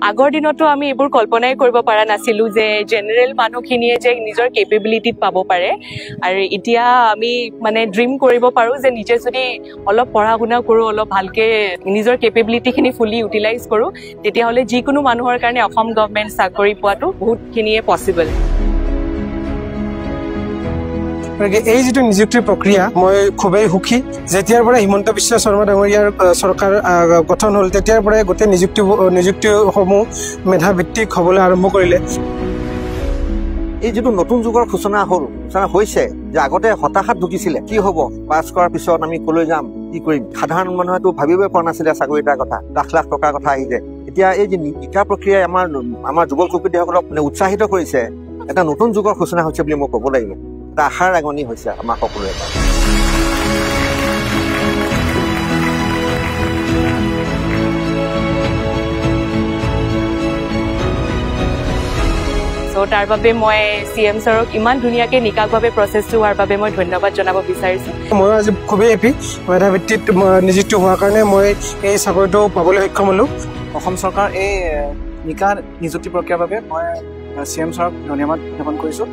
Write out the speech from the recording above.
আগৰ দিনতো আমি এইবোৰ কল্পনাই কৰিব পৰা নাছিলো যে জেনেৰেল মানুহখিনিয়ে যে নিজৰ কেপেবিলিটিত পাব পাৰে আৰু এতিয়া আমি মানে ড্ৰিম কৰিব পাৰো যে নিজে যদি অলপ পঢ়া শুনা কৰো অলপ ভালকে নিজৰ কেপেবিলিটিখিনি ফুলি ইউটিলাইজ কৰো তেতিয়াহ'লে যিকোনো মানুহৰ কাৰণে অসম গভৰ্ণমেণ্ট চাকৰি পোৱাটো বহুতখিনিয়ে পচিবল। এই যিটো নিযুক্তিৰ প্ৰক্ৰিয়া মই খুবেই সুখী। যেতিয়াৰ পৰা হিমন্ত বিশ্ব শৰ্মা ডাঙৰীয়াৰ চৰকাৰ গঠন হ'ল তেতিয়াৰ পৰাই গোটেই নিযুক্তিসমূহ মেধাভিত্তিক হ'বলৈ আৰম্ভ কৰিলে। এই যিটো নতুন যুগৰ সূচনা হৈছে যে আগতে হতাশাত ভুগিছিলে কি হ'ব, পাছ কৰাৰ পিছত আমি কলৈ যাম, কি কৰিম। সাধাৰণ মানুহেতো ভাবিবই পৰা নাছিলে চাকৰি এটাৰ কথা, লাখ লাখ টকাৰ কথা আহি যায়। এতিয়া এই যে নিকা প্ৰক্ৰিয়াই আমাৰ যুৱক যুৱতীসকলক উৎসাহিত কৰিছে। এটা নতুন যুগৰ সূচনা হৈছে বুলি মই ক'ব লাগিব। এটা আশাৰ আগনি হৈছে আমাৰ সকলোৰে পৰা। তাৰ বাবে মই CM ছাৰক ইমান ধুনীয়াকে নিকাকভাৱে প্ৰচেছটো হোৱাৰ বাবে মই ধন্যবাদ জনাব বিচাৰিছোঁ। মই আজি খুবেই হেপী মেধাভিত্তিত নিযুক্তি হোৱাৰ কাৰণে মই এই চাকৰিটো পাবলৈ সক্ষম হ'লোঁ। অসম চৰকাৰ এই নিকা নিযুক্তি প্ৰক্ৰিয়াৰ বাবে মই CM ছাৰক ধন্যবাদ জ্ঞাপন কৰিছোঁ।